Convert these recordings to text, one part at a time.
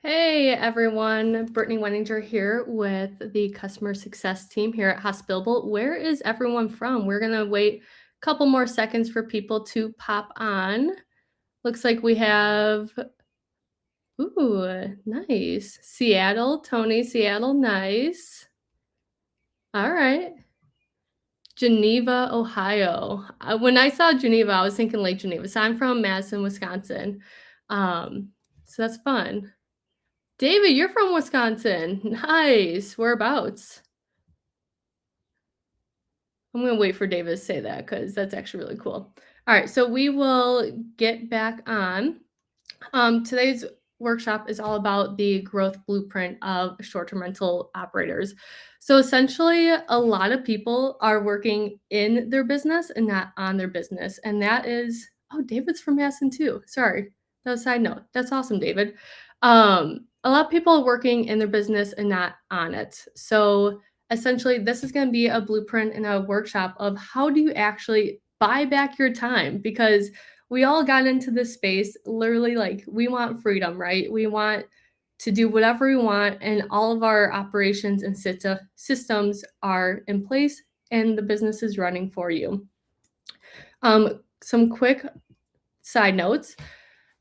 Hey everyone, Brittany Wenninger here with the customer success team here at Hospitable. Where is everyone from? We're gonna wait a couple more seconds for people to pop on. Looks like we have, ooh, nice. Seattle, Tony, Seattle, nice. All right. Geneva, Ohio. When I saw Geneva, I was thinking Lake Geneva. So I'm from Madison, Wisconsin. Um, so that's fun. David, you're from Wisconsin. Nice. Whereabouts? I'm gonna wait for David to say that because that's actually really cool. All right, so we will get back on. Today's workshop is all about the growth blueprint of short-term rental operators. So essentially, a lot of people are working in their business and not on their business. And that is, oh, David's from Madison too. Sorry, that was a side note. That's awesome, David. A lot of people are working in their business and not on it. So essentially, this is going to be a blueprint and a workshop of how do you actually buy back your time, because we all got into this space literally like we want freedom, right? We want to do whatever we want, and all of our operations and systems are in place, and the business is running for you. Some quick side notes.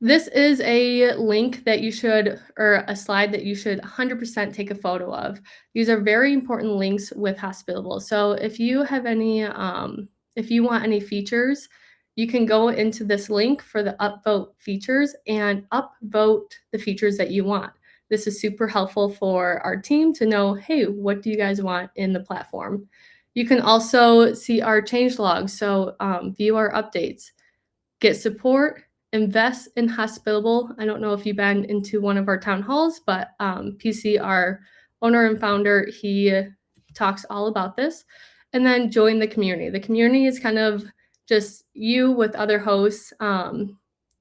This is a link that you should, or a slide that you should 100% take a photo of. These are very important links with Hospitable. So if you have any, if you want any features, you can go into this link for the upvote features and upvote the features that you want. This is super helpful for our team to know, hey, what do you guys want in the platform? You can also see our change logs, so view our updates, get support, invest in Hospitable. I don't know if you've been into one of our town halls, but PC, our owner and founder, he talks all about this. And then join the community. The community is kind of just you with other hosts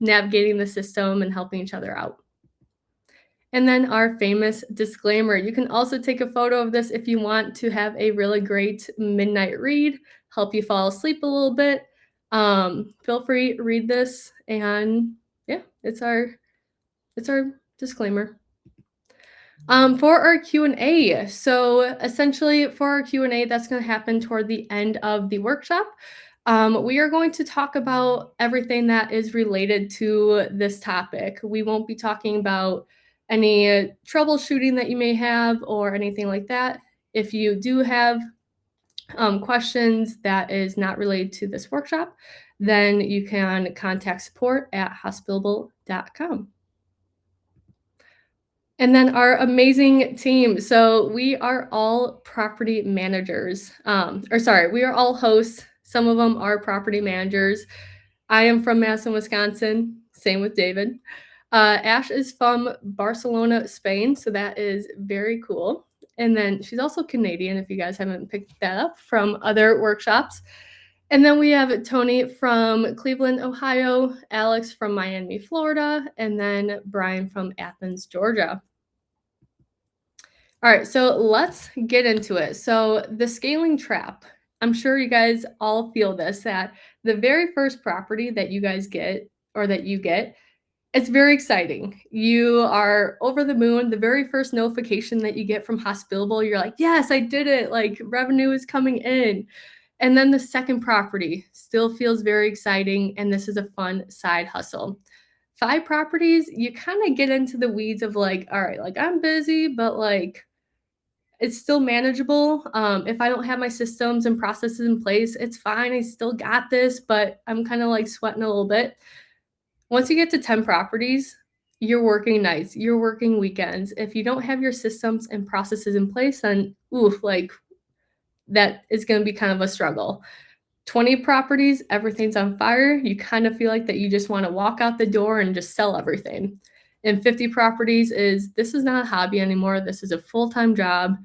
navigating the system and helping each other out. And then our famous disclaimer. You can also take a photo of this if you want to have a really great midnight read, help you fall asleep a little bit. Feel free to read this, and yeah, it's our disclaimer. For our Q&A, so essentially for our Q&A, that's going to happen toward the end of the workshop. We are going to talk about everything that is related to this topic. We won't be talking about any troubleshooting that you may have or anything like that. If you do have questions that is not related to this workshop, then you can contact support at hospitable.com. And then our amazing team. So we are all property managers, we are all hosts. Some of them are property managers. I am from Madison, Wisconsin. Same with David. Ash is from Barcelona, Spain. So that is very cool. And then she's also Canadian, if you guys haven't picked that up from other workshops. And then we have Tony from Cleveland, Ohio, Alex from Miami, Florida, and then Brian from Athens, Georgia. All right, so let's get into it. So the scaling trap, I'm sure you guys all feel this, that the very first property that you guys get, or that you get, it's very exciting. You are over the moon. The very first notification that you get from Hospitable, you're like, yes, I did it. Like, revenue is coming in. And then the second property still feels very exciting, and this is a fun side hustle. 5 properties, you kind of get into the weeds of like, all right, like I'm busy, but like it's still manageable. If I don't have my systems and processes in place, it's fine. I still got this, but I'm kind of like sweating a little bit. Once you get to 10 properties, you're working nights, you're working weekends. If you don't have your systems and processes in place, then like that is going to be kind of a struggle. 20 properties, everything's on fire. You kind of feel like that you just want to walk out the door and just sell everything. And 50 properties this is not a hobby anymore. This is a full-time job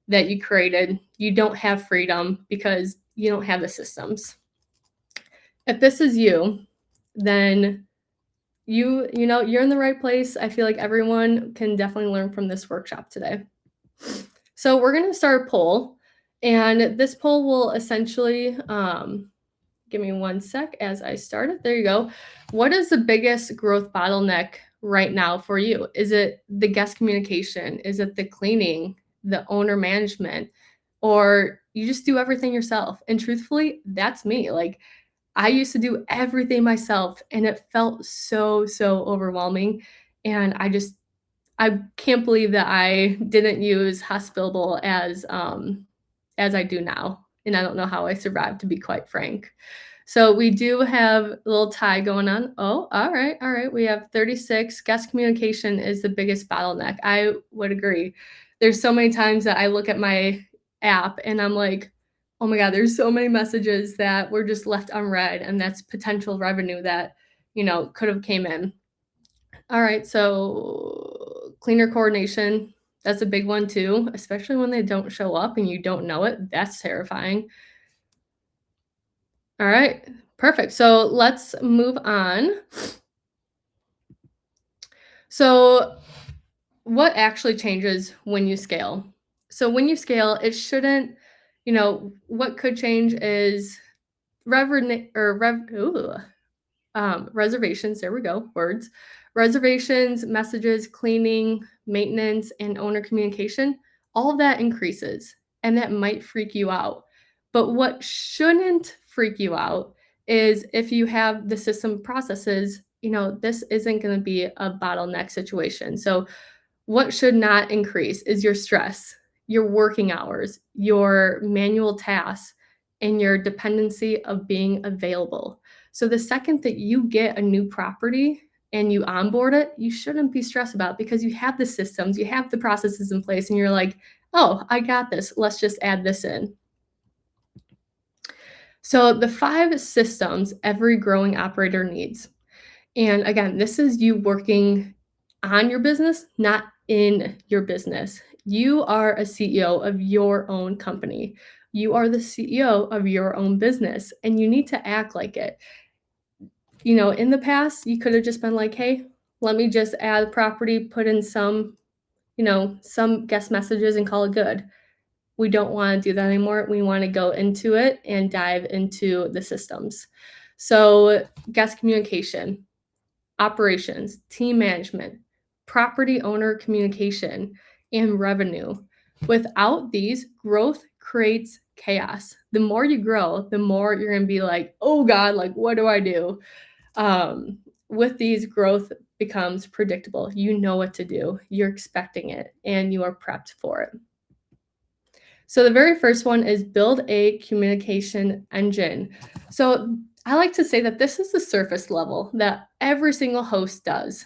that you created. You don't have freedom because you don't have the systems. If this is you, then you're in the right place. I feel like everyone can definitely learn from this workshop today. So we're going to start a poll, and this poll will essentially, give me one sec as I start it. There you go. What is the biggest growth bottleneck right now for you? Is it the guest communication? Is it the cleaning, the owner management, or you just do everything yourself? And truthfully, that's me. Like, I used to do everything myself and it felt so, so overwhelming. And I can't believe that I didn't use hospitable as I do now, and I don't know how I survived, to be quite frank. So we do have a little tie going on. Oh, alright, alright, we have 36. Guest communication is the biggest bottleneck. I would agree. There's so many times that I look at my app and I'm like, "Oh my god, there's so many messages that were just left unread," and that's potential revenue that, could have came in. Alright, so cleaner coordination, that's a big one too, especially when they don't show up and you don't know it. That's terrifying. All right, perfect. So let's move on. So, what actually changes when you scale? So, when you scale, it shouldn't, what could change is reservations. There we go, words. Reservations, messages, cleaning, maintenance, and owner communication, all of that increases, and that might freak you out. But what shouldn't freak you out is if you have the system processes, this isn't going to be a bottleneck situation. So, what should not increase is your stress, your working hours, your manual tasks, and your dependency of being available. So the second that you get a new property and you onboard it, you shouldn't be stressed about it because you have the systems, you have the processes in place, and you're like, oh, I got this. Let's just add this in. So the 5 systems every growing operator needs. And again, this is you working on your business, not in your business. You are a CEO of your own company. You are the CEO of your own business, and you need to act like it. In the past, you could have just been like, hey, let me just add property, put in some guest messages and call it good. We don't want to do that anymore. We want to go into it and dive into the systems. So, guest communication, operations, team management, property owner communication, and revenue. Without these, growth creates chaos. The more you grow, the more you're going to be like, oh God, like, what do I do? With these, growth becomes predictable. You know what to do, you're expecting it, and you are prepped for it. So the very first one is build a communication engine. So I like to say that this is the surface level that every single host does,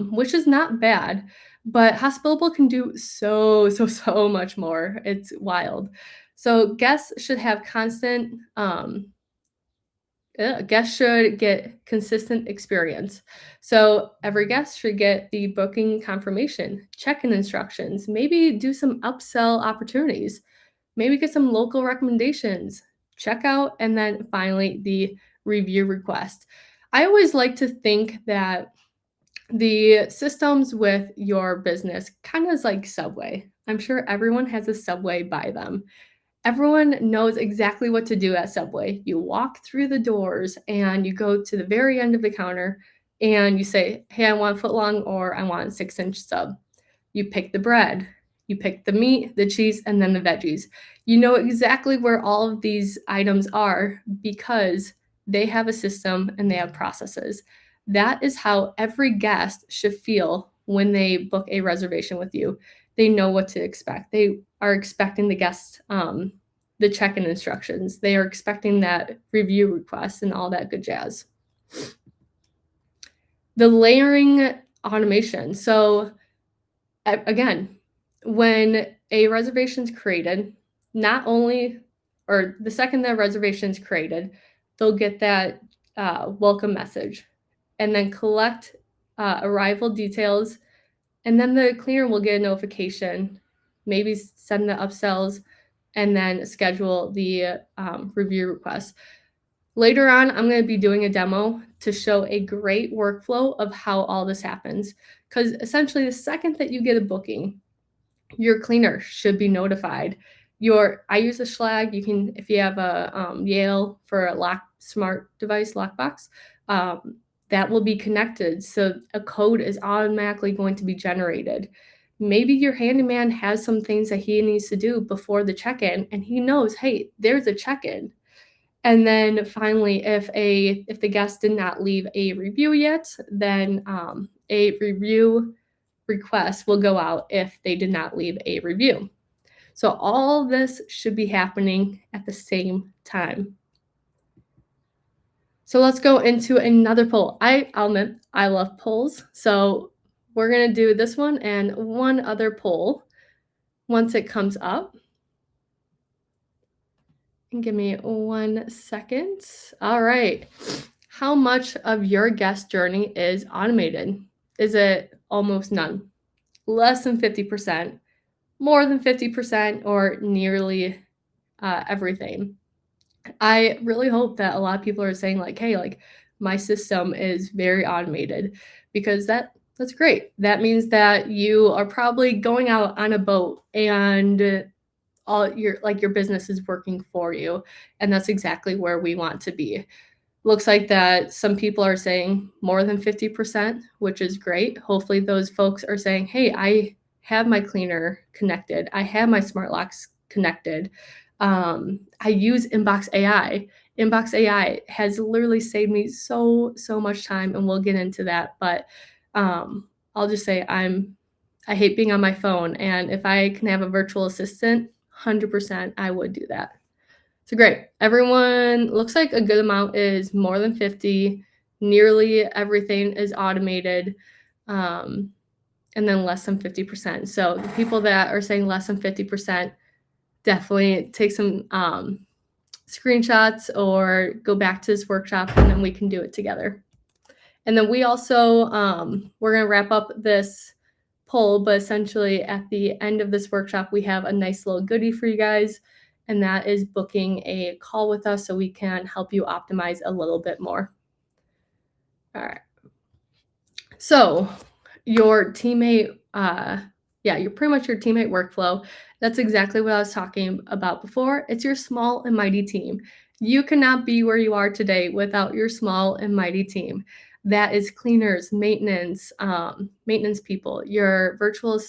which is not bad, but Hospitable can do so, so, so much more. It's wild. So guests should get consistent experience. So every guest should get the booking confirmation, check-in instructions, maybe do some upsell opportunities, maybe get some local recommendations, checkout, and then finally the review request. I always like to think that the systems with your business kind of is like Subway. I'm sure everyone has a Subway by them. Everyone knows exactly what to do at Subway. You walk through the doors and you go to the very end of the counter and you say, hey, I want foot long or I want a 6-inch sub. You pick the bread, you pick the meat, the cheese, and then the veggies. You know exactly where all of these items are because they have a system and they have processes. That is how every guest should feel when they book a reservation with you. They know what to expect. They are expecting the check-in instructions. They are expecting that review request and all that good jazz. The layering automation. So again, when a reservation is created, not only, or the second that reservation is created, they'll get that welcome message and then collect arrival details. And then the cleaner will get a notification, maybe send the upsells, and then schedule the review request. Later on, I'm going to be doing a demo to show a great workflow of how all this happens. Because essentially, the second that you get a booking, your cleaner should be notified. I use a Schlag. You can, if you have a Yale for a smart device lockbox, that will be connected. So a code is automatically going to be generated. Maybe your handyman has some things that he needs to do before the check-in, and he knows, hey, there's a check-in. And then finally, if the guest did not leave a review yet, then a review request will go out if they did not leave a review. So all this should be happening at the same time. So let's go into another poll. I'll admit I love polls. So we're gonna do this one and one other poll once it comes up. And give me 1 second. All right. How much of your guest journey is automated? Is it almost none? Less than 50%, more than 50%, or nearly everything? I really hope that a lot of people are saying like, hey, like my system is very automated, because that's great. That means that you are probably going out on a boat and all your business is working for you, and that's exactly where we want to be. Looks like that some people are saying more than 50%, which is great. Hopefully those folks are saying, hey, I have my cleaner connected, I have my smart locks connected. I use Inbox AI. Inbox AI has literally saved me so much time, and we'll get into that. But I'll just say I hate being on my phone, and if I can have a virtual assistant, 100% I would do that. So great. Everyone looks like a good amount is more than 50. Nearly everything is automated. And then less than 50%. So the people that are saying less than 50%, definitely take some screenshots or go back to this workshop, and then we can do it together. And then we also, we're going to wrap up this poll, but essentially at the end of this workshop, we have a nice little goodie for you guys, and that is booking a call with us so we can help you optimize a little bit more. All right. So your teammate, you're pretty much your teammate workflow. That's exactly what I was talking about before. It's your small and mighty team. You cannot be where you are today without your small and mighty team. That is cleaners, maintenance people, your virtual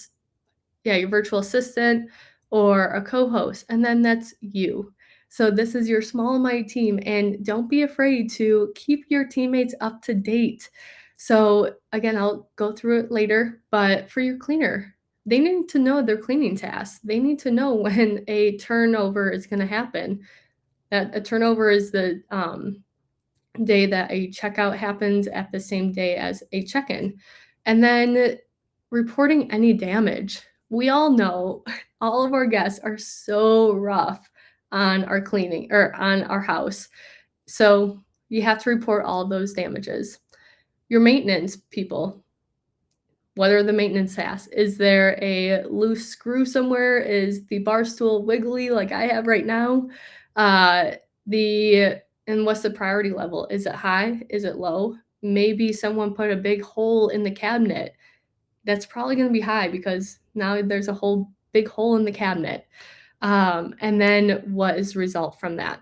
assistant or a co-host, and then that's you. So this is your small and mighty team, and don't be afraid to keep your teammates up to date. So again, I'll go through it later, but for your cleaner, they need to know their cleaning tasks. They need to know when a turnover is going to happen. That a turnover is the day that a checkout happens at the same day as a check-in. And then reporting any damage. We all know all of our guests are so rough on our cleaning or on our house. So you have to report all of those damages. Your maintenance people, what are the maintenance tasks? Is there a loose screw somewhere? Is the bar stool wiggly like I have right now? And what's the priority level? Is it high? Is it low? Maybe someone put a big hole in the cabinet. That's probably going to be high because now there's a whole big hole in the cabinet. And then what is the result from that?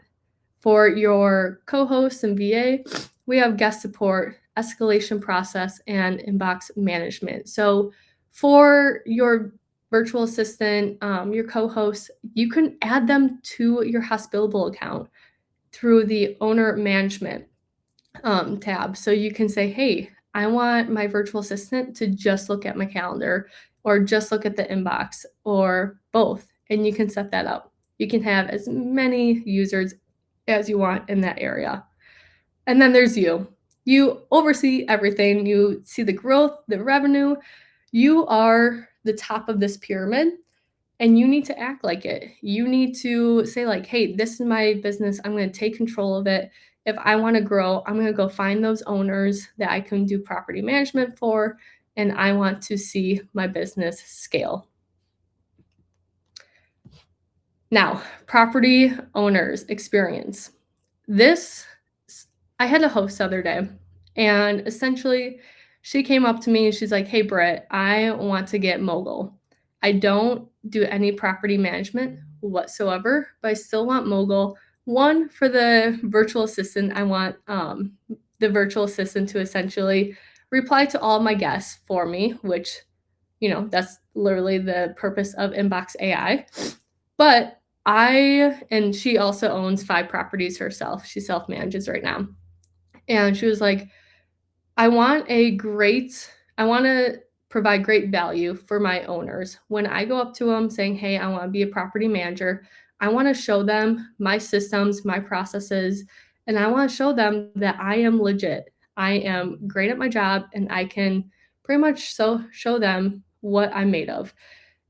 For your co-host and VA, we have guest support, escalation process, and inbox management. So for your virtual assistant, your co-host, you can add them to your hospitable account through the owner management tab. So you can say, hey, I want my virtual assistant to just look at my calendar or just look at the inbox or both. And you can set that up. You can have as many users as you want in that area. And then there's you. You oversee everything. You see the growth, the revenue. You are the top of this pyramid, and you need to act like it. You need to say like, hey, this is my business. I'm going to take control of it. If I want to grow, I'm going to go find those owners that I can do property management for, and I want to see my business scale. Now, property owners experience. I had a host the other day, and essentially she came up to me and she's like, hey, Britt, I want to get mogul. I don't do any property management whatsoever, but I still want mogul. One, for the virtual assistant, I want the virtual assistant to essentially reply to all my guests for me, which, that's literally the purpose of Inbox AI. But and she also owns 5 properties herself. She self manages right now. And she was like, I want to provide great value for my owners. When I go up to them saying, "Hey, I want to be a property manager," I want to show them my systems, my processes, and I want to show them that I am legit. I am great at my job and I can pretty much show them what I'm made of.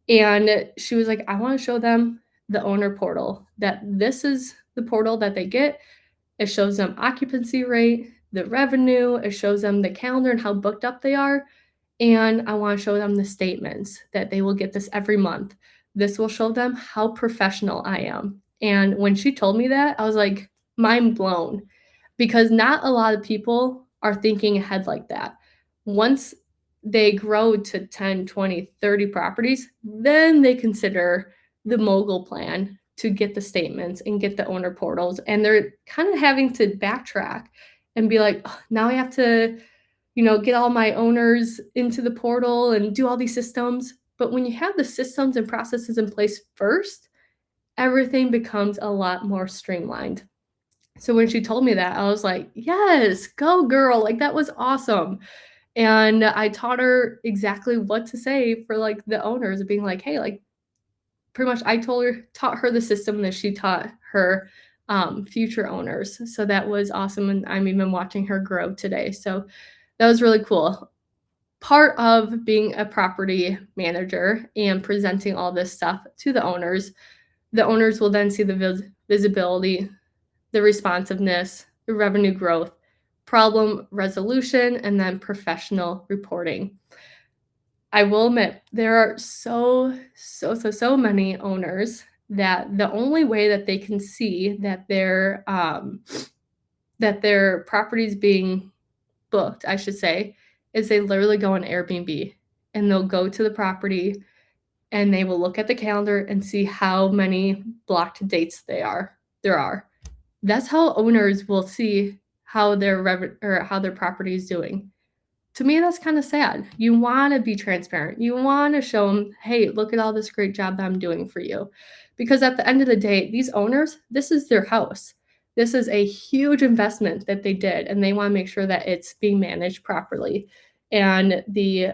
And she was like, "I want to show them the owner portal, that this is the portal that they get. It shows them occupancy rate, the revenue, it shows them the calendar and how booked up they are, and I wanna show them the statements that they will get this every month. This will show them how professional I am." And when she told me that, I was like, mind blown, because not a lot of people are thinking ahead like that. Once they grow to 10, 20, 30 properties, then they consider the mogul plan to get the statements and get the owner portals. And they're kind of having to backtrack and be like, "Oh, now I have to, get all my owners into the portal and do all these systems." But when you have the systems and processes in place first, everything becomes a lot more streamlined. So when she told me that, I was like, "Yes, go girl." Like that was awesome. And I taught her exactly what to say for like the owners, being like, "Hey, like pretty much I taught her the system that she taught her future owners." So that was awesome. And I'm even watching her grow today. So that was really cool. Part of being a property manager and presenting all this stuff to the owners will then see the visibility, the responsiveness, the revenue growth, problem resolution, and then professional reporting. I will admit there are so many owners that the only way that they can see that their property's being booked, I should say, is they literally go on Airbnb and they'll go to the property and they will look at the calendar and see how many blocked dates there are. That's how owners will see how how their property is doing. To me, that's kind of sad. You want to be transparent. You want to show them, "Hey, look at all this great job that I'm doing for you." Because at the end of the day, these owners, this is their house. This is a huge investment that they did, and they want to make sure that it's being managed properly. And the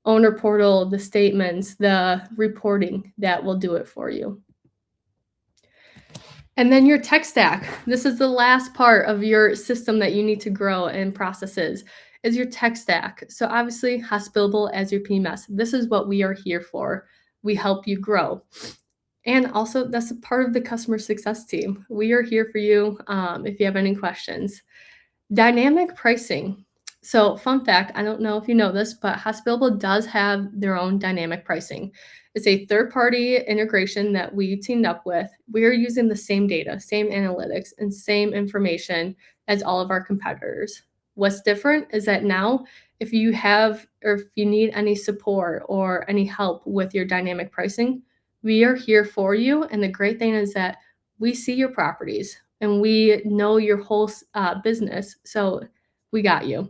owner portal, the statements, the reporting, that will do it for you. And then your tech stack. This is the last part of your system that you need to grow and processes is your tech stack. So obviously, hospitable as your PMS. This is what we are here for. We help you grow. And also, that's a part of the customer success team. We are here for you if you have any questions. Dynamic pricing. So, fun fact, I don't know if you know this, but Hospitable does have their own dynamic pricing. It's a third-party integration that we teamed up with. We are using the same data, same analytics, and same information as all of our competitors. What's different is that now, if you have or if you need any support or any help with your dynamic pricing, we are here for you. And the great thing is that we see your properties and we know your whole business. So we got you.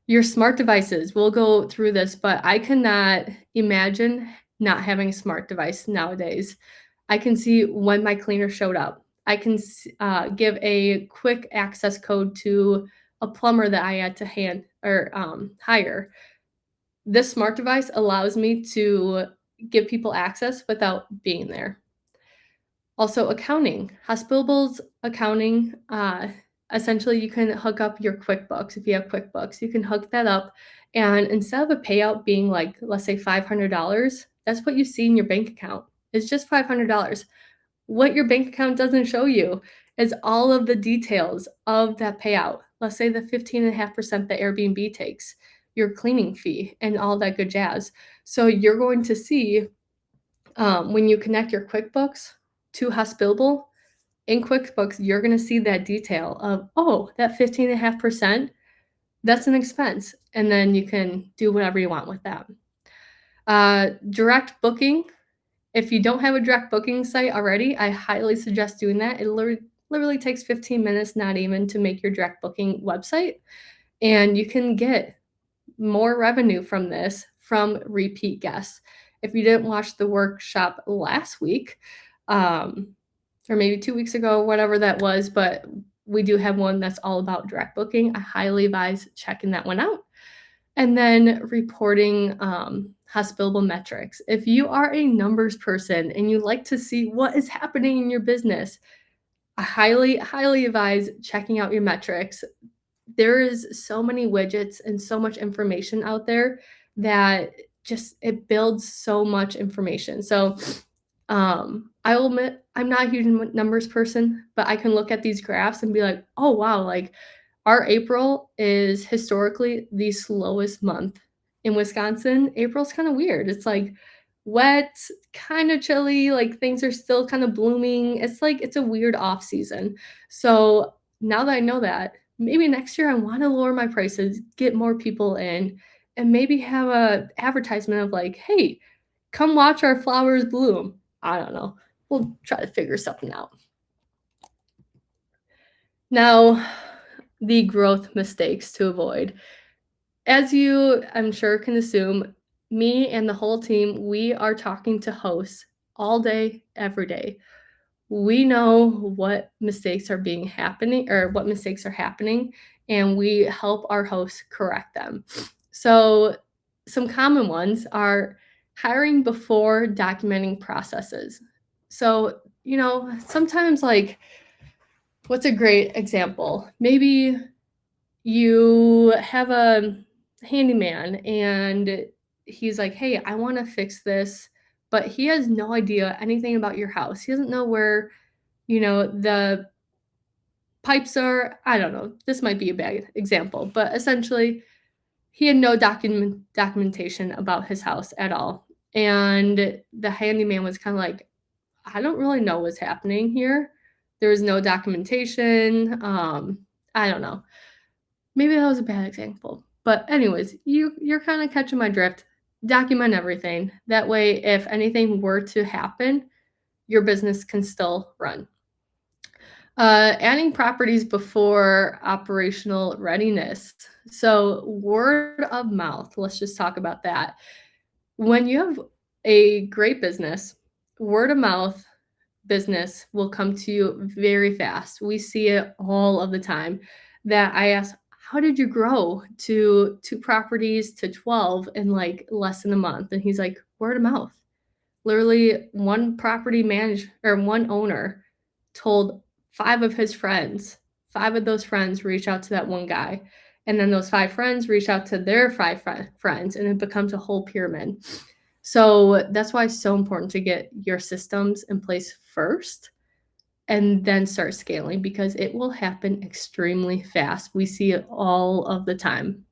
Your smart devices, we'll go through this, but I cannot imagine not having a smart device nowadays. I can see when my cleaner showed up. I can give a quick access code to a plumber that I had to hire. This smart device allows me to give people access without being there. Also, accounting. Hospitable's accounting, essentially, you can hook up your QuickBooks. If you have QuickBooks, you can hook that up. And instead of a payout being like, let's say $500, that's what you see in your bank account. It's just $500. What your bank account doesn't show you is all of the details of that payout. Let's say the 15.5% that Airbnb takes, your cleaning fee, and all that good jazz. So you're going to see when you connect your QuickBooks to Hospitable, in QuickBooks, you're going to see that detail of, oh, that 15.5%, that's an expense. And then you can do whatever you want with that. Direct booking. If you don't have a direct booking site already, I highly suggest doing that. It literally takes 15 minutes, not even, to make your direct booking website. And you can get more revenue from this from repeat guests. If you didn't watch the workshop last week, or maybe 2 weeks ago, whatever that was, but we do have one that's all about direct booking. I highly advise checking that one out. And then reporting hospitable metrics. If you are a numbers person and you like to see what is happening in your business, I highly advise checking out your metrics. There is so many widgets and so much information out there that just it builds so much information. So I will admit I'm not a huge numbers person, but I can look at these graphs and be like, oh wow, like our April is historically the slowest month in Wisconsin. April's kind of weird. It's like wet, kind of chilly, like things are still kind of blooming. It's like it's a weird off season. So now that I know that, maybe next year I want to lower my prices, get more people in, and maybe have a advertisement of like, hey, come watch our flowers bloom. I don't know. We'll try to figure something out. Now, the growth mistakes to avoid. As you, I'm sure, can assume, me and the whole team, we are talking to hosts all day, every day. We know what mistakes are being happening or what mistakes are happening, and we help our hosts correct them. So, some common ones are hiring before documenting processes. So, sometimes like what's a great example? Maybe you have a handyman and he's like, "Hey, I want to fix this," but he has no idea anything about your house. He doesn't know where, the pipes are. I don't know. This might be a bad example, but essentially, he had no documentation about his house at all. And the handyman was kind of like, I don't really know what's happening here. There was no documentation. I don't know. Maybe that was a bad example. But anyways, you're kind of catching my drift. Document everything. That way, if anything were to happen, your business can still run. Adding properties before operational readiness. So, word of mouth, let's just talk about that. When you have a great business, word of mouth business will come to you very fast. We see it all of the time. That I ask, how did you grow to 2 properties to 12 in like less than a month? And he's like, word of mouth. Literally, one property manager or one owner told 5 of his friends. 5 of those friends reach out to that one guy. And then those 5 friends reach out to their 5 friends, and it becomes a whole pyramid. So that's why it's so important to get your systems in place first and then start scaling because it will happen extremely fast. We see it all of the time.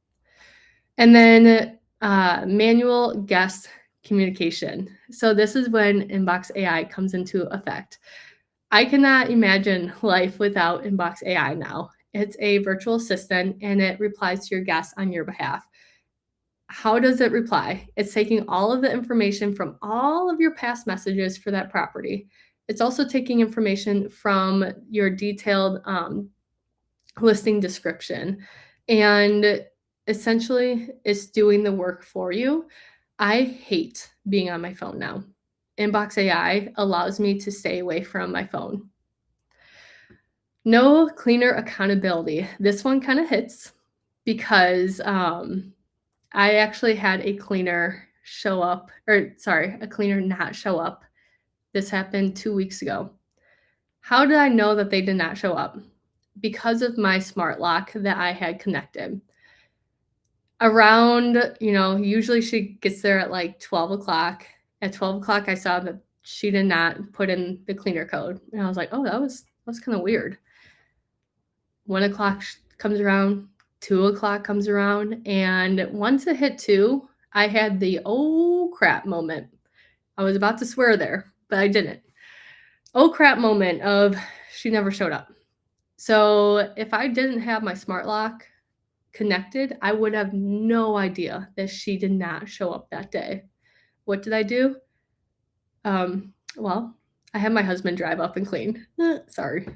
And then manual guest communication. So this is when Inbox AI comes into effect. I cannot imagine life without Inbox AI now. It's a virtual assistant and it replies to your guests on your behalf. How does it reply? It's taking all of the information from all of your past messages for that property. It's also taking information from your detailed listing description. And essentially, it's doing the work for you. I hate being on my phone now. Inbox AI allows me to stay away from my phone. No cleaner accountability. This one kind of hits because I actually had a cleaner a cleaner not show up. This happened 2 weeks ago. How did I know that they did not show up? Because of my smart lock that I had connected. Around, usually she gets there at like 12 o'clock. At 12 o'clock, I saw that she did not put in the cleaner code. And I was like, oh, that was kind of weird. 1 o'clock comes around, 2 o'clock comes around, and once it hit 2, I had the oh crap moment. I was about to swear there, but I didn't. Oh crap moment of she never showed up. So if I didn't have my smart lock connected, I would have no idea that she did not show up that day. What did I do? Well, I had my husband drive up and clean. Sorry.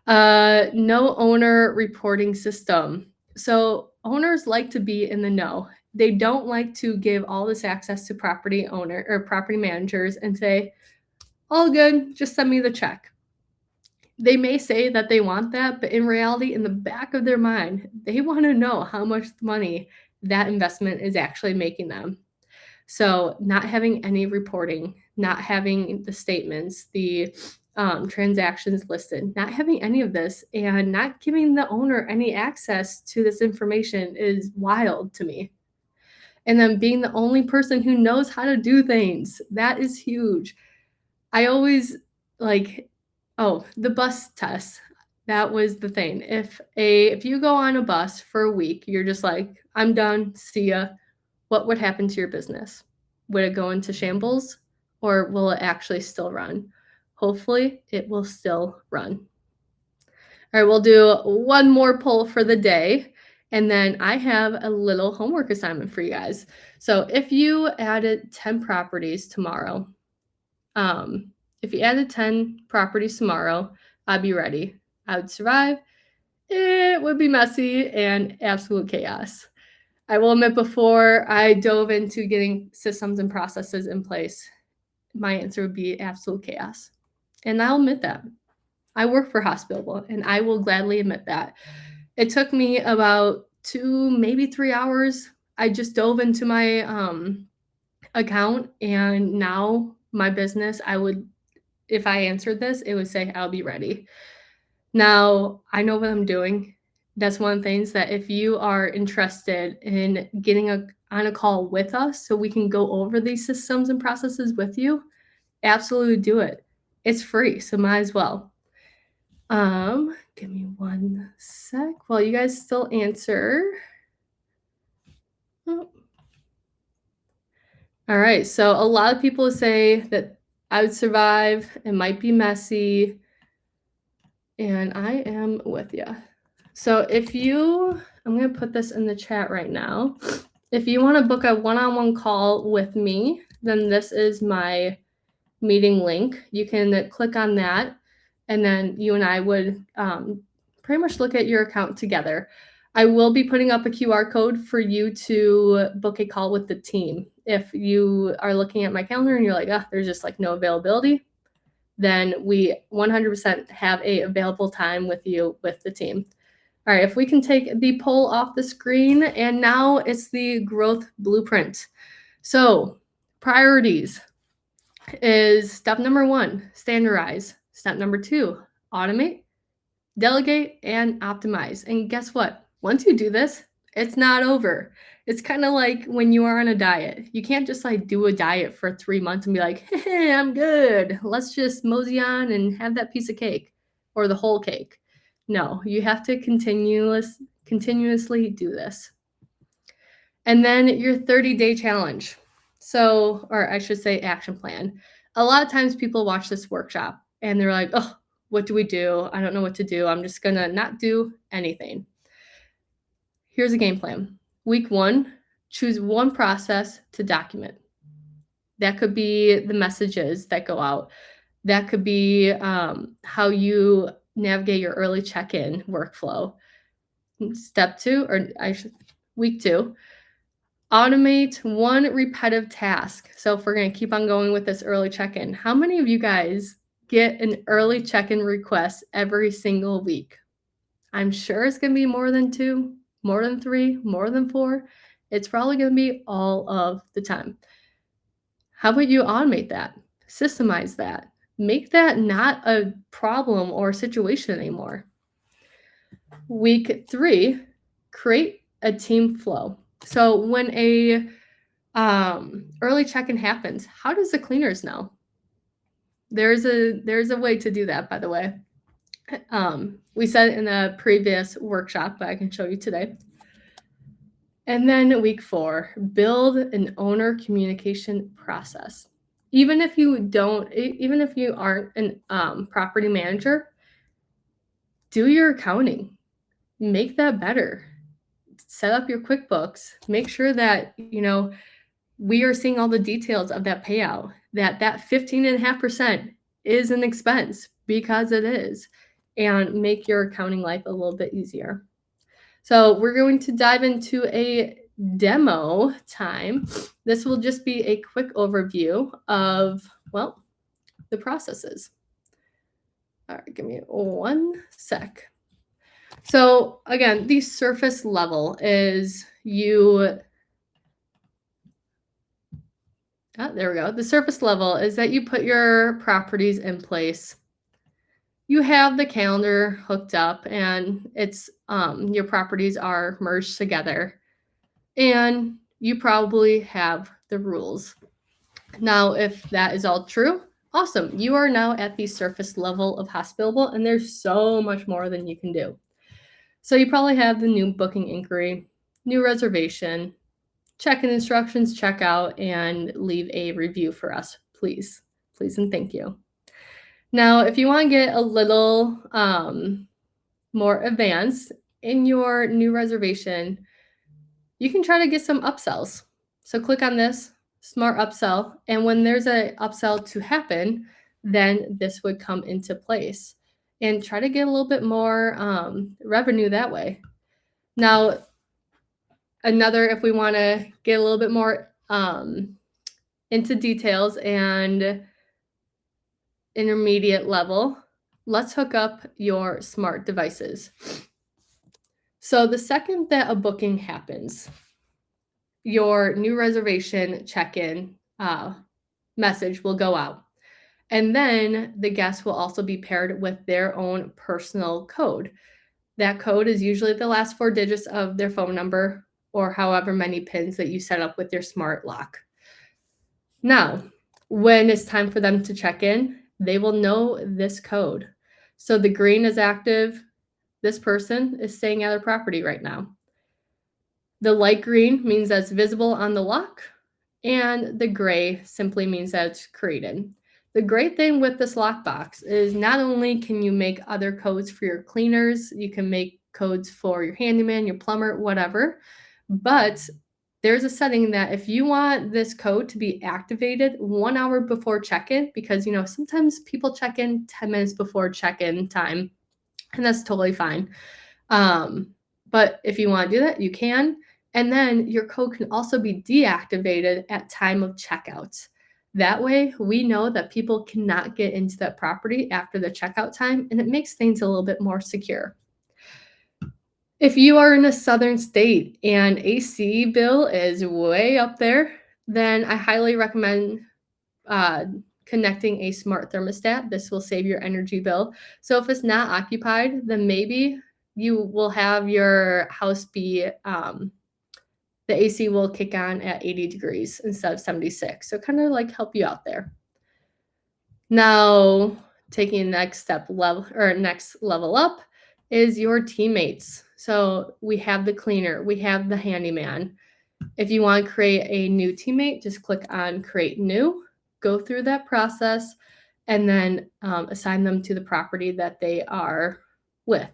No owner reporting system. So owners like to be in the know. They don't like to give all this access to property owner or property managers and say, all good, just send me the check. They may say that they want that, but in reality, in the back of their mind, they want to know how much money that investment is actually making them. So, not having any reporting, not having the statements, the transactions listed, not having any of this, and not giving the owner any access to this information is wild to me. And then being the only person who knows how to do things, that is huge. I always like, oh, the bus test. That was the thing. If you go on a bus for a week, you're just like, I'm done, see ya. What would happen to your business? Would it go into shambles or will it actually still run? Hopefully, it will still run. All right, we'll do one more poll for the day. And then I have a little homework assignment for you guys. So if you added 10 properties tomorrow, if you added 10 properties tomorrow, I'd be ready. I would survive. It would be messy and absolute chaos. I will admit, before I dove into getting systems and processes in place, my answer would be absolute chaos. And I'll admit that. I work for Hospitable, and I will gladly admit that. It took me about 2, maybe 3 hours. I just dove into my account, and now my business, if I answered this, it would say, I'll be ready. Now, I know what I'm doing. That's one of the things that if you are interested in getting on a call with us so we can go over these systems and processes with you, absolutely do it. It's free, so might as well. Give me one sec while you guys still answer. Oh. All right, so a lot of people say that I would survive. It might be messy. And I am with you. So I'm going to put this in the chat right now. If you want to book a one-on-one call with me, then this is my meeting link. You can click on that, and then you and I would pretty much look at your account together. I will be putting up a QR code for you to book a call with the team. If you are looking at my calendar and you're like, there's just like no availability, then we 100% have a available time with you with the team. All right, if we can take the poll off the screen, and now it's the growth blueprint. So priorities is step number 1, standardize. Step number 2, automate, delegate, and optimize. And guess what? Once you do this, it's not over. It's kind of like when you are on a diet. You can't just like do a diet for 3 months and be like, hey, I'm good. Let's just mosey on and have that piece of cake or the whole cake. No, you have to continuously do this. And then your 30-day challenge. So, or I should say action plan. A lot of times people watch this workshop and they're like, oh, what do we do? I don't know what to do. I'm just going to not do anything. Here's a game plan. Week 1, choose one process to document. That could be the messages that go out. That could be how you navigate your early check-in workflow. Step 2, week 2, automate one repetitive task. So if we're going to keep on going with this early check-in, how many of you guys get an early check-in request every single week? I'm sure it's going to be more than 2, more than 3, more than 4. It's probably going to be all of the time. How about you automate that? Systemize that. Make that not a problem or situation anymore. Week 3, create a team flow. So when a early check-in happens, how does the cleaners know? There's a way to do that, by the way. We said it in a previous workshop, but I can show you today. And then week 4, build an owner communication process. Even if you aren't an property manager, do your accounting. Make that better. Set up your QuickBooks. Make sure that, we are seeing all the details of that payout, that 15.5% is an expense, because it is. and make your accounting life a little bit easier. So we're going to dive into a demo time. This will just be a quick overview of, well, the processes. All right, give me 1 sec. So again, the surface level is there we go. The surface level is that you put your properties in place. You have the calendar hooked up and it's your properties are merged together, and you probably have the rules. Now, if that is all true, awesome. You are now at the surface level of Hospitable, and there's so much more than you can do. So you probably have the new booking inquiry, new reservation, check-in instructions, check out, and leave a review for us, please. Please and thank you. Now, if you want to get a little more advanced in your new reservation, you can try to get some upsells. So click on this, Smart Upsell, and when there's an upsell to happen, then this would come into place. And try to get a little bit more revenue that way. Now, if we want to get a little bit more into details and intermediate level, let's hook up your smart devices. So the second that a booking happens, your new reservation check-in message will go out. And then the guest will also be paired with their own personal code. That code is usually the last 4 digits of their phone number or however many pins that you set up with your smart lock. Now, when it's time for them to check in, they will know this code. So the green is active. This person is staying at a property right now. The light green means that's visible on the lock, and the gray simply means that it's created. The great thing with this lockbox is not only can you make other codes for your cleaners, you can make codes for your handyman, your plumber, whatever, but there's a setting that if you want this code to be activated 1 hour before check-in, because sometimes people check in 10 minutes before check-in time, and that's totally fine. But if you want to do that, you can. And then your code can also be deactivated at time of checkout. That way, we know that people cannot get into that property after the checkout time, and it makes things a little bit more secure. If you are in a southern state and AC bill is way up there, then I highly recommend connecting a smart thermostat. This will save your energy bill. So if it's not occupied, then maybe you will have your house be the AC will kick on at 80 degrees instead of 76. So kind of like help you out there. Now, taking next level up is your teammates. So we have the cleaner, we have the handyman. If you want to create a new teammate, just click on create new, go through that process, and then assign them to the property that they are with.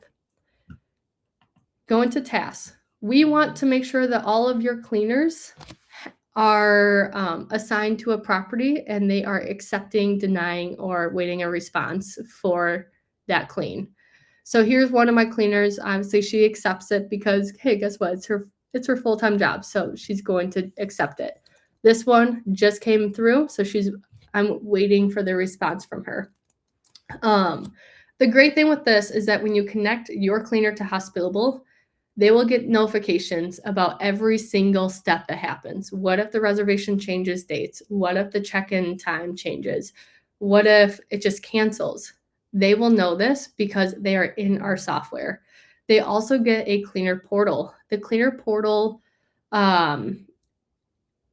Go into tasks. We want to make sure that all of your cleaners are assigned to a property and they are accepting, denying, or waiting a response for that clean. So here's one of my cleaners. Obviously, she accepts it because, hey, guess what? It's her full-time job, so she's going to accept it. This one just came through, so I'm waiting for the response from her. The great thing with this is that when you connect your cleaner to Hospitable, they will get notifications about every single step that happens. What if the reservation changes dates? What if the check-in time changes? What if it just cancels? They will know this because they are in our software. They also get a cleaner portal. The cleaner portal,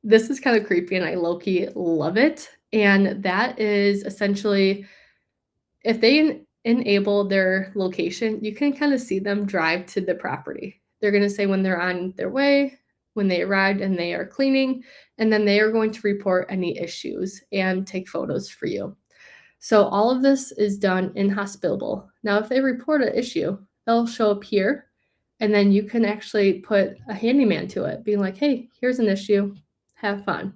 this is kind of creepy and I low-key love it. And that is essentially, if they enable their location, you can kind of see them drive to the property. They're going to say when they're on their way, when they arrived and they are cleaning, and then they are going to report any issues and take photos for you. So all of this is done in Hospitable. Now, if they report an issue, they'll show up here, and then you can actually put a handyman to it, being like, hey, here's an issue, have fun.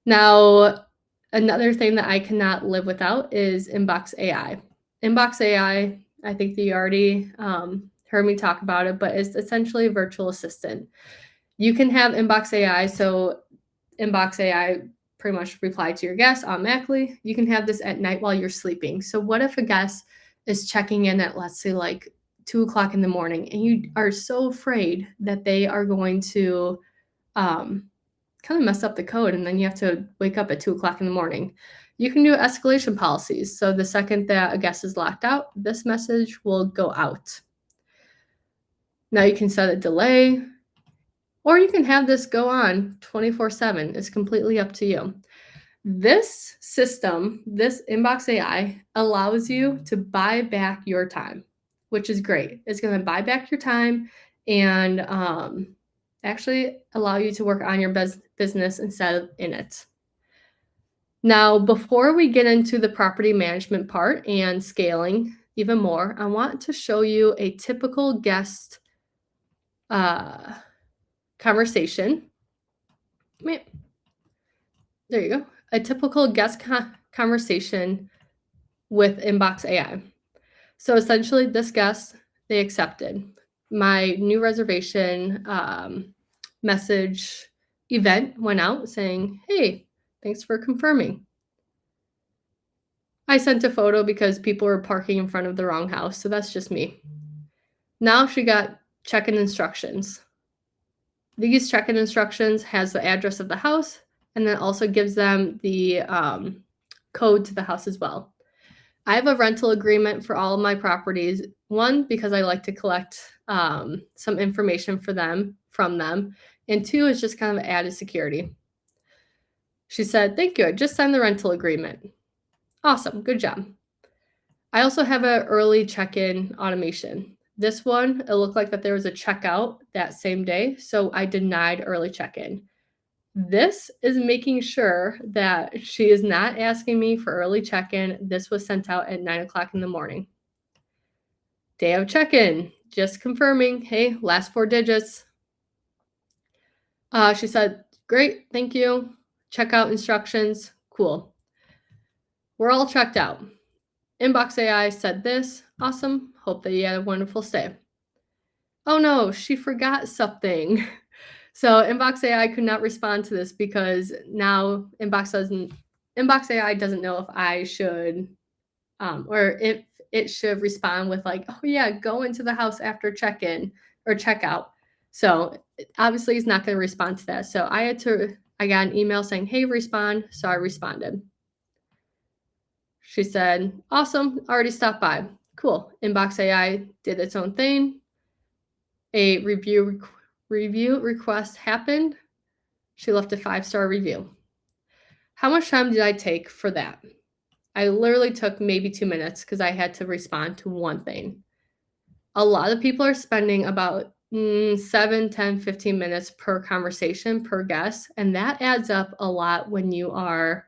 Now, another thing that I cannot live without is Inbox AI. Inbox AI, I think that you already heard me talk about it, but it's essentially a virtual assistant. You can have Inbox AI, so Inbox AI pretty much reply to your guests automatically. You can have this at night while you're sleeping. So what if a guest is checking in at, let's say, like 2 o'clock in the morning, and you are so afraid that they are going to um, kind of mess up the code, and then you have to wake up at 2 o'clock in the morning. You can do escalation policies. So the second that a guest is locked out, this message will go out. Now you can set a delay, or you can have this go on 24/7. It's completely up to you. This system, this Inbox AI, allows you to buy back your time, which is great. It's going to buy back your time and actually allow you to work on your business instead of in it. Now, before we get into the property management part and scaling even more, I want to show you a typical guest conversation. There you go. A typical guest conversation with Inbox AI. So essentially, this guest, they accepted. My new reservation message event went out saying, hey, thanks for confirming. I sent a photo because people were parking in front of the wrong house, so that's just me. Now she got check-in instructions. These check-in instructions has the address of the house, and then also gives them the code to the house as well. I have a rental agreement for all of my properties. One, because I like to collect some information from them, and two, is just kind of added security. She said, thank you, I just signed the rental agreement. Awesome, good job. I also have an early check-in automation. This one, it looked like that there was a checkout that same day, so I denied early check-in. This is making sure that she is not asking me for early check-in. This was sent out at 9 o'clock in the morning. Day of check-in, just confirming, hey, last 4 digits. She said, great, thank you. Checkout instructions, cool. We're all checked out. Inbox AI said this, awesome, hope that you had a wonderful stay. Oh no, she forgot something. So Inbox AI could not respond to this because now Inbox AI doesn't know if I should, or if it should respond with like, oh yeah, go into the house after check-in or checkout. So obviously he's not going to respond to that. So I got an email saying, hey, respond. So I responded. She said, awesome, already stopped by. Cool. Inbox AI did its own thing. A review request happened. She left a 5-star review. How much time did I take for that? I literally took maybe 2 minutes because I had to respond to one thing. A lot of people are spending about 7, 10, 15 minutes per conversation per guest, and that adds up a lot when you are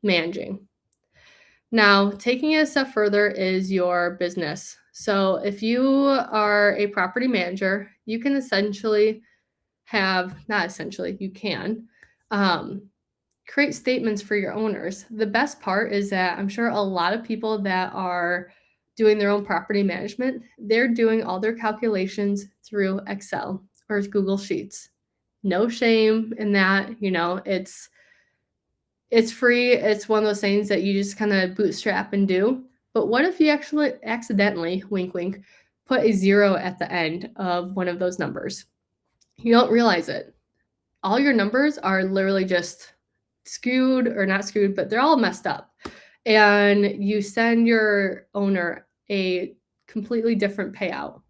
managing. Now, taking it a step further is your business. So if you are a property manager, you can essentially you can create statements for your owners. The best part is that I'm sure a lot of people that are doing their own property management, they're doing all their calculations through Excel or Google Sheets. No shame in that, it's free. It's one of those things that you just kind of bootstrap and do. But what if you actually accidentally, wink, wink, put a 0 at the end of one of those numbers? You don't realize it. All your numbers are literally just skewed, or not skewed, but they're all messed up. And you send your owner a completely different payout.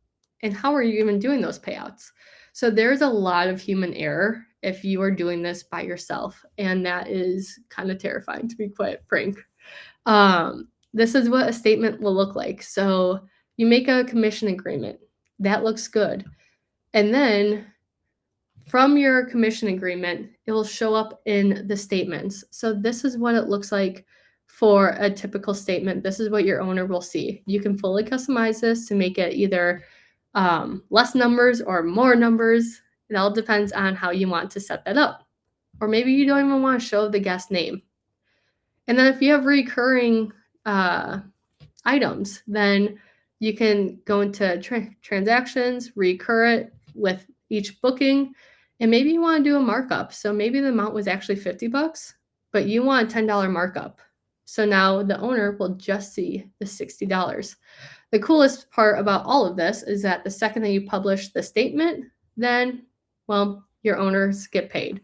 And how are you even doing those payouts? So there's a lot of human error if you are doing this by yourself. And that is kind of terrifying, to be quite frank. This is what a statement will look like. So you make a commission agreement. That looks good. And then from your commission agreement, it will show up in the statements. So this is what it looks like for a typical statement. This is what your owner will see. You can fully customize this to make it either less numbers or more numbers. It all depends on how you want to set that up. Or maybe you don't even want to show the guest name. And then if you have recurring items, then you can go into transactions, recur it with each booking, and maybe you want to do a markup. So maybe the amount was actually $50, but you want a $10 markup. So now the owner will just see the $60. The coolest part about all of this is that the second that you publish the statement, then, well, your owners get paid.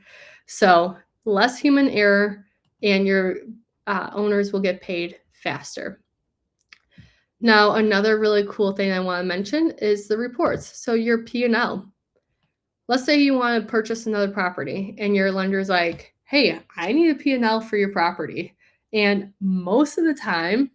So less human error, and your owners will get paid faster. Now, another really cool thing I want to mention is the reports. So your P&L. Let's say you want to purchase another property and your lender's like, hey, I need a P&L for your property. And most of the time,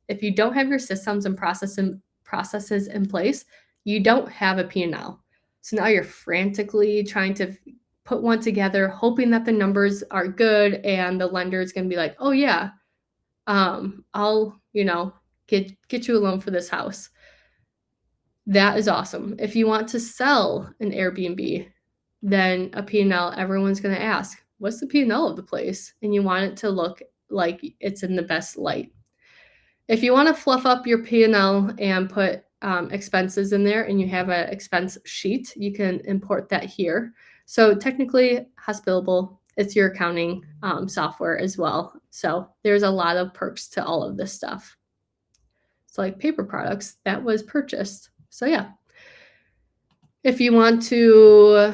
if you don't have your systems and processes in place, you don't have a P&L. So now you're frantically trying to put one together, hoping that the numbers are good, and the lender is going to be like, oh yeah, I'll, get you a loan for this house. That is awesome. If you want to sell an Airbnb, then a P&L, everyone's going to ask, what's the P&L of the place? And you want it to look like it's in the best light. If you want to fluff up your P&L and put expenses in there and you have an expense sheet, you can import that here. So technically, Hospitable, it's your accounting software as well. So there's a lot of perks to all of this stuff. So like paper products, that was purchased. So yeah, if you want to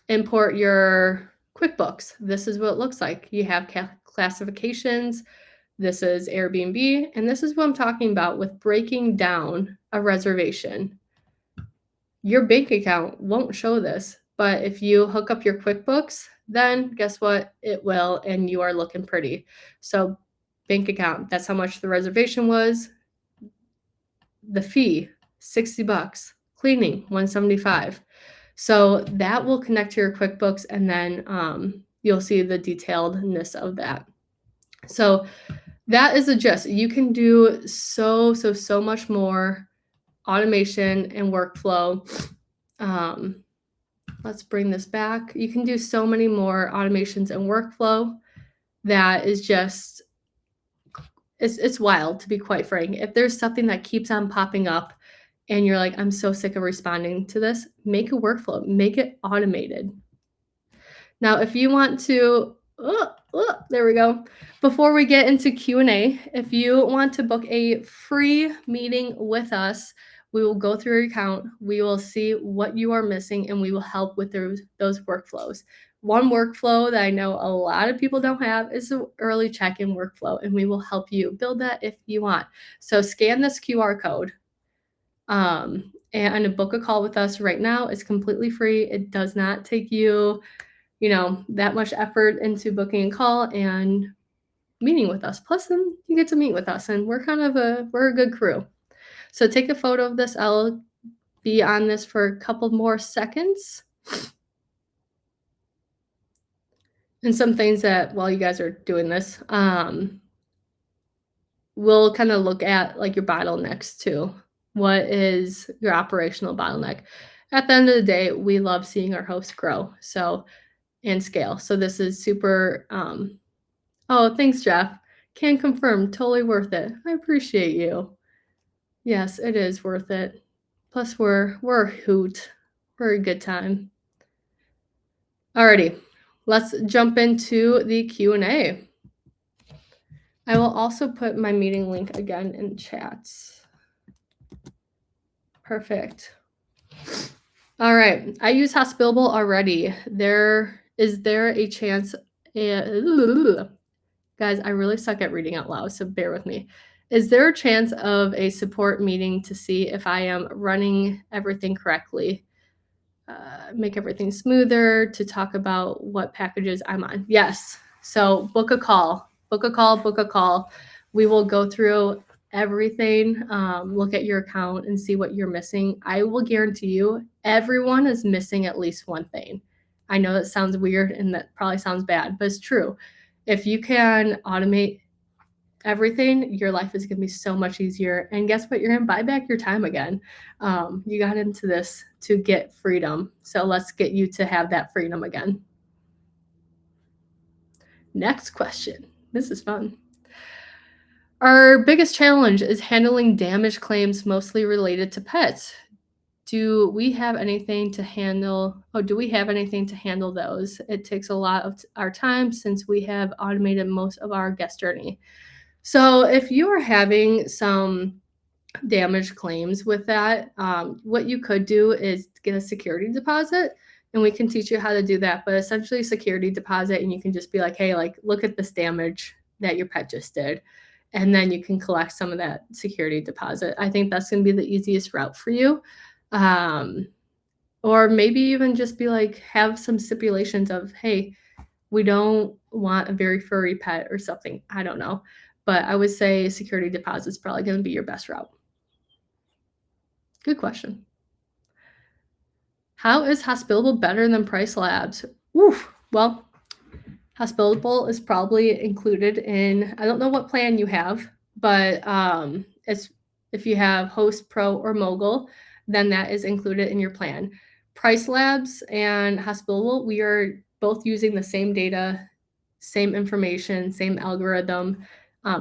import your QuickBooks, this is what it looks like. You have classifications. This is Airbnb, and this is what I'm talking about with breaking down a reservation. Your bank account won't show this, but if you hook up your QuickBooks, then guess what? It will, and you are looking pretty. So bank account, that's how much the reservation was. The fee, $60. Cleaning, $175. So that will connect to your QuickBooks, and then you'll see the detailedness of that. So that is the gist. You can do so much more automation and workflow. Let's bring this back. You can do so many more automations and workflow that is just, it's wild, to be quite frank. If there's something that keeps on popping up and you're like, I'm so sick of responding to this, make a workflow, make it automated. Now, if you want to, there we go. Before we get into Q&A, if you want to book a free meeting with us, we will go through your account. We will see what you are missing, and we will help with those workflows. One workflow that I know a lot of people don't have is the early check-in workflow, and we will help you build that if you want. So scan this QR code and book a call with us right now. It's completely free. It does not take you, that much effort into booking a call and meeting with us. Plus, then you get to meet with us, and we're a good crew. So take a photo of this. I'll be on this for a couple more seconds. And some things that while you guys are doing this, we'll kind of look at like your bottlenecks too. What is your operational bottleneck? At the end of the day, we love seeing our hosts grow and scale. So this is super, oh, thanks, Jeff. Can confirm, totally worth it. I appreciate you. Yes, it is worth it. Plus, we're a hoot. We're a good time. Alrighty, let's jump into the Q&A. I will also put my meeting link again in chats. Perfect. All right, I use Hospitable already. Is there a chance? Guys, I really suck at reading out loud, so bear with me. Is there a chance of a support meeting to see if I am running everything correctly? Make everything smoother, to talk about what packages I'm on? Yes. So book a call. We will go through everything, look at your account and see what you're missing. I will guarantee you everyone is missing at least one thing. I know that sounds weird and that probably sounds bad, but it's true. If you can automate everything, your life is going to be so much easier. And guess what? You're going to buy back your time again. You got into this to get freedom. So let's get you to have that freedom again. Next question. This is fun. Our biggest challenge is handling damage claims mostly related to pets. Do we have anything to handle? Oh, do we have anything to handle those? It takes a lot of our time since we have automated most of our guest journey. So, if you are having some damage claims with that, what you could do is get a security deposit, and we can teach you how to do that. But essentially, security deposit, and you can just be like, hey, like, look at this damage that your pet just did. And then you can collect some of that security deposit. I think that's going to be the easiest route for you. Um, or maybe even just be like, have some stipulations of, hey, we don't want a very furry pet or something. I don't know. But I would say security deposit is probably going to be your best route. Good question. How is Hospitable better than Price Labs? Oof. Well, Hospitable is probably included in, I don't know what plan you have, but it's if you have Host, Pro, or Mogul, then that is included in your plan. Price Labs and Hospitable, we are both using the same data, same information, same algorithm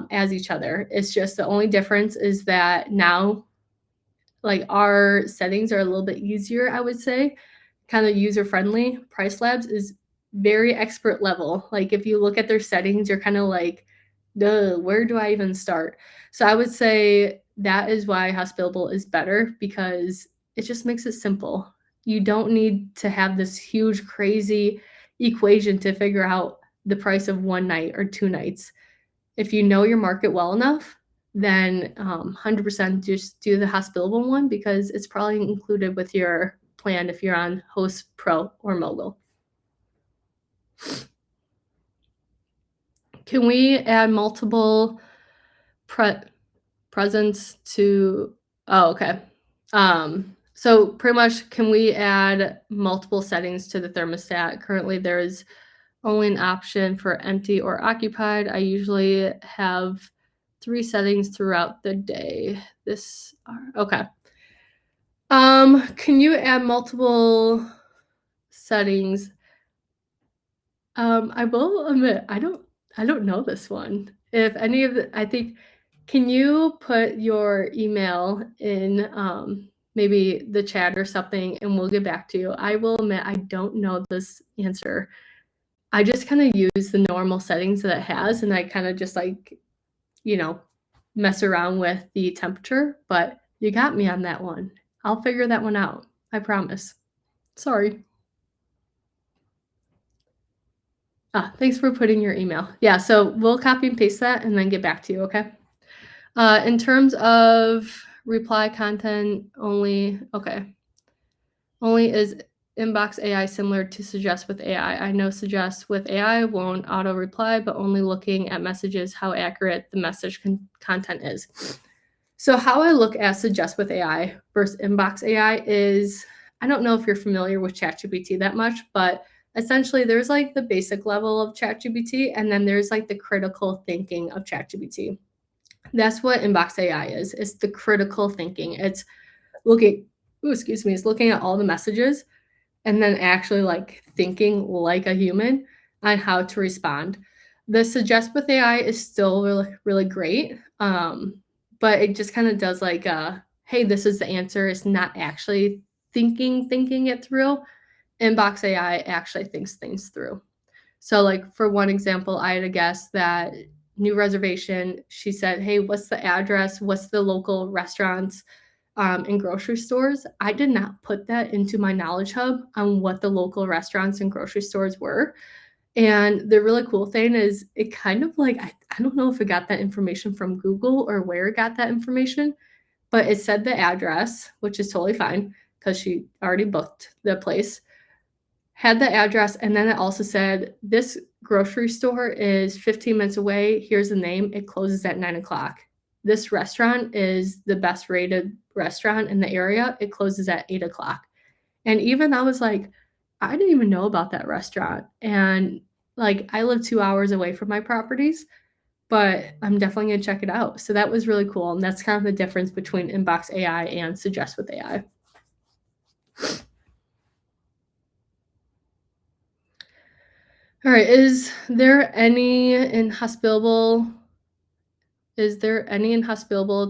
as each other. It's just the only difference is that now, like, our settings are a little bit easier, I would say, kind of user friendly. Price Labs is very expert level. Like, if you look at their settings, you're kind of like, duh, where do I even start? So I would say that is why Hospitable is better, because it just makes it simple. You don't need to have this huge, crazy equation to figure out the price of one night or 2 nights. If you know your market well enough, then 100% just do the Hospitable one, because it's probably included with your plan if you're on Host, Pro, or Mogul. Can we add multiple presents to? Oh, okay. So pretty much, can we add multiple settings to the thermostat? Currently, there's only an option for empty or occupied. I usually have 3 settings throughout the day. Okay. Can you add multiple settings? I will admit, I don't know this one. If any of the I think Can you put your email in, maybe the chat or something, and we'll get back to you? I will admit I don't know this answer. I just kinda use the normal settings that it has, and I kinda just, like, you know, mess around with the temperature, but you got me on that one. I'll figure that one out. I promise. Sorry. Thanks for putting your email. Yeah, so we'll copy and paste that and then get back to you, okay? In terms of reply content only, okay. Only is inbox AI similar to suggest with AI? I know suggest with AI won't auto reply, but only looking at messages, how accurate the message content is. So, how I look at suggest with AI versus inbox AI is, I don't know if you're familiar with ChatGPT that much, but essentially there's like the basic level of ChatGPT, and then there's like the critical thinking of ChatGPT. That's what inbox AI is. It's the critical thinking. It's looking, excuse me, it's looking at all the messages and then actually like thinking like a human on how to respond. The suggest with AI is still really, really great. But it just kind of does like hey, this is the answer. It's not actually thinking it through. Inbox AI actually thinks things through. So, like, for one example, I had a guest that new reservation. She said, hey, what's the address? What's the local restaurants and grocery stores? I did not put that into my knowledge hub on what the local restaurants and grocery stores were. And the really cool thing is, it kind of like, I don't know if it got that information from Google or where it got that information, but it said the address, which is totally fine because she already booked the place, had the address, and then it also said, this grocery store is 15 minutes away. Here's the name. It closes at 9 o'clock. This restaurant is the best rated restaurant in the area. It closes at 8 o'clock. And even I was like, I didn't even know about that restaurant. And like, I live 2 hours away from my properties, but I'm definitely going to check it out. So that was really cool. And that's kind of the difference between inbox AI and suggest with AI. All right, is there any inhospitable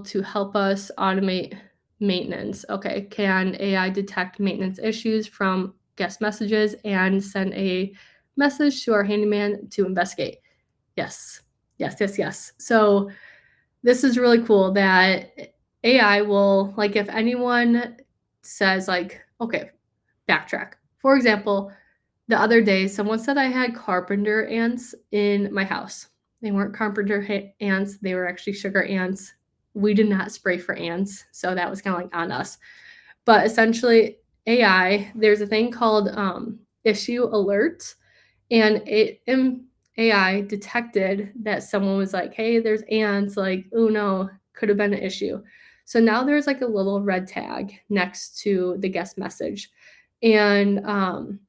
to help us automate maintenance? Okay, can AI detect maintenance issues from guest messages and send a message to our handyman to investigate? Yes. Yes, yes, yes. So this is really cool that AI will, like, if anyone says, like, okay, backtrack. For example, the other day, someone said I had carpenter ants in my house. They weren't carpenter ants, they were actually sugar ants. We did not spray for ants, so that was kind of like on us. But essentially, AI, there's a thing called issue alerts, and AI detected that someone was like, "Hey, there's ants." Like, "Oh no, could have been an issue." So now there's like a little red tag next to the guest message, and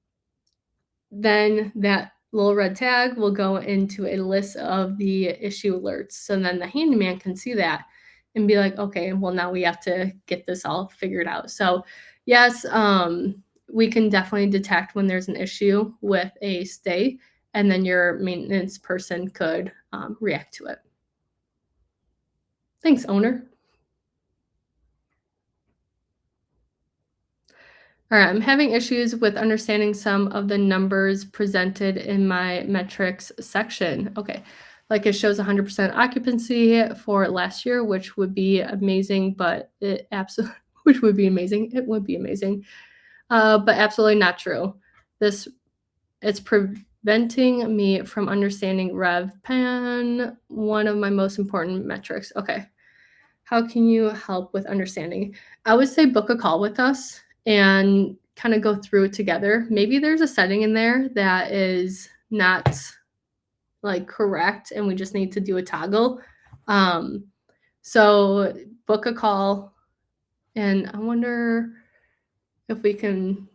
then that little red tag will go into a list of the issue alerts. So then the handyman can see that and be like, okay, well, now we have to get this all figured out. So, yes, we can definitely detect when there's an issue with a stay, and then your maintenance person could react to it. Thanks, owner. All right, I'm having issues with understanding some of the numbers presented in my metrics section. Okay, like it shows 100% occupancy for last year, which would be amazing, but it absolutely, which would be amazing. It would be amazing, but absolutely not true. This it's preventing me from understanding RevPan, one of my most important metrics. Okay, how can you help with understanding? I would say book a call with us and kind of go through it together. Maybe there's a setting in there that is not like correct and we just need to do a toggle. Um, so book a call and I wonder if we can,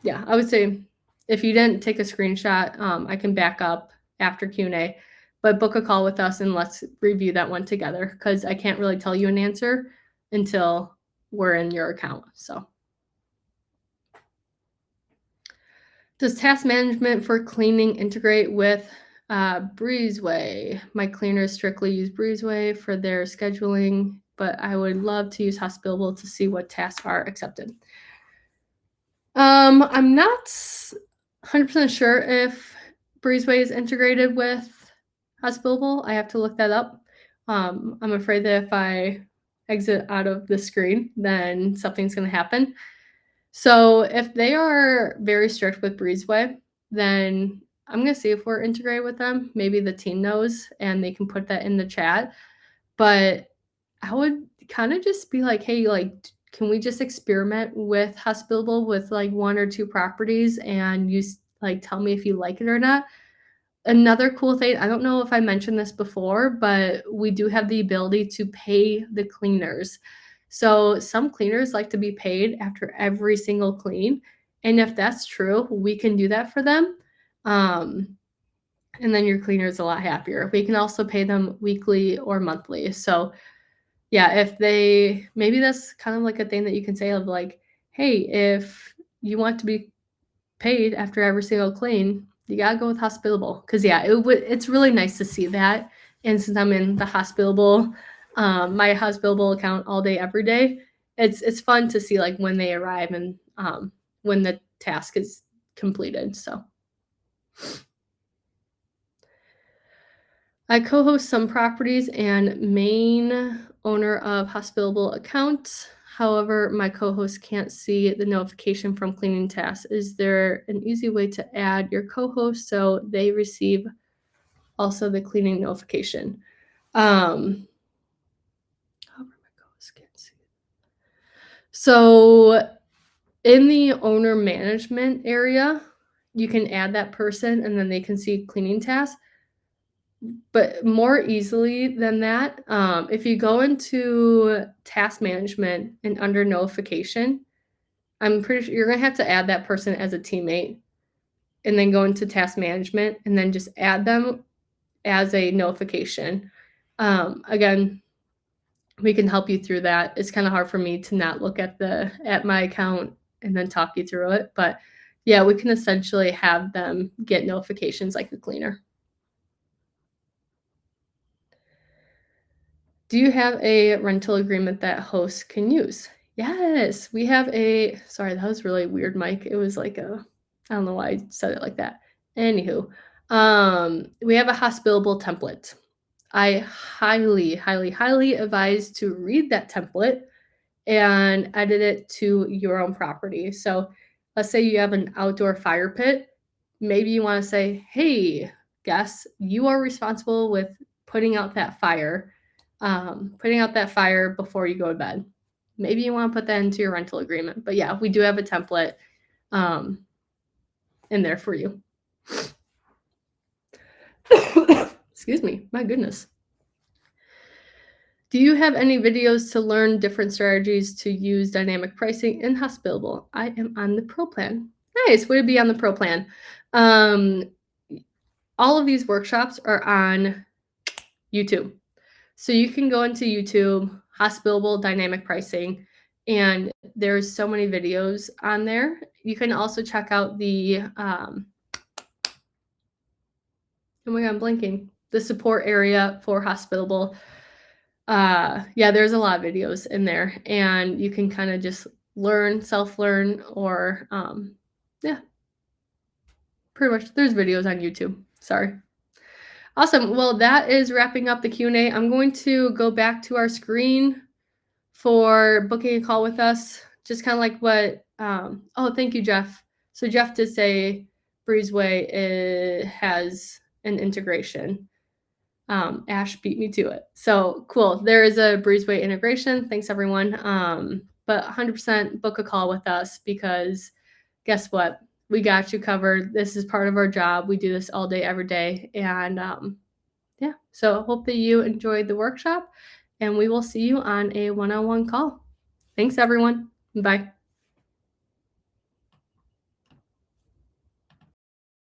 yeah, I would say if you didn't take a screenshot, I can back up after Q&A, but book a call with us and let's review that one together because I can't really tell you an answer until we're in your account. So, does task management for cleaning integrate with Breezeway? My cleaners strictly use Breezeway for their scheduling, but I would love to use Hospitable to see what tasks are accepted. I'm not 100% sure if Breezeway is integrated with Hospitable. I have to look that up. I'm afraid that if I exit out of the screen, then something's going to happen. So if they are very strict with Breezeway, then I'm going to see if we're integrated with them. Maybe the team knows and they can put that in the chat. But I would kind of just be like, hey, like, can we just experiment with Hospitable with like one or two properties and you like tell me if you like it or not? Another cool thing, I don't know if I mentioned this before, but we do have the ability to pay the cleaners. So some cleaners like to be paid after every single clean. And if that's true, we can do that for them. And then your cleaner is a lot happier. We can also pay them weekly or monthly. So yeah, if they maybe that's kind of like a thing that you can say of like, hey, if you want to be paid after every single clean, you gotta go with hospitable. Cause yeah, it's really nice to see that. And since I'm in the hospitable, my hospitable account all day, every day, it's fun to see like when they arrive and when the task is completed. So I co-host some properties and main owner of hospitable accounts. However, my co-host can't see the notification from cleaning tasks. Is there an easy way to add your co-host so they receive also the cleaning notification? However, my co-host can't see. So in the owner management area, you can add that person and then they can see cleaning tasks. But more easily than that, if you go into task management and under notification, I'm pretty sure you're gonna have to add that person as a teammate and then go into task management and then just add them as a notification. Again, we can help you through that. It's kind of hard for me to not look at my account and then talk you through it. But Yeah, we can essentially have them get notifications like a cleaner. Do you have a rental agreement that hosts can use? Yes, we have a sorry, that was really weird, Mike. It was like a I don't know why I said it like that. Anywho, we have a hospitable template. I highly, highly, highly advise to read that template and edit it to your own property. So let's say you have an outdoor fire pit. Maybe you want to say, hey, guests, you are responsible with putting out that fire, putting out that fire before you go to bed. Maybe you want to put that into your rental agreement. But yeah, we do have a template um, in there for you. Excuse me, my goodness. Do you have any videos to learn different strategies to use dynamic pricing in hospitable? I am on the pro plan. Nice, way to be on the pro plan. Um, all of these workshops are on YouTube. So you can go into YouTube, hospitable dynamic pricing, and there's so many videos on there. You can also check out the oh my god, I'm blanking. The support area for hospitable. Yeah, there's a lot of videos in there, and you can kind of just learn, self-learn, or yeah, pretty much. There's videos on YouTube. Sorry. Awesome. Well, that is wrapping up the Q&A. I'm going to go back to our screen for booking a call with us. Just kind of like what. Oh, thank you, Jeff. So Jeff did say Breezeway has an integration. Ash beat me to it. So cool. There is a Breezeway integration. Thanks, everyone. But 100% book a call with us because guess what? We got you covered. This is part of our job. We do this all day, every day. And yeah, so hope that you enjoyed the workshop and we will see you on a one-on-one call. Thanks, everyone. Bye.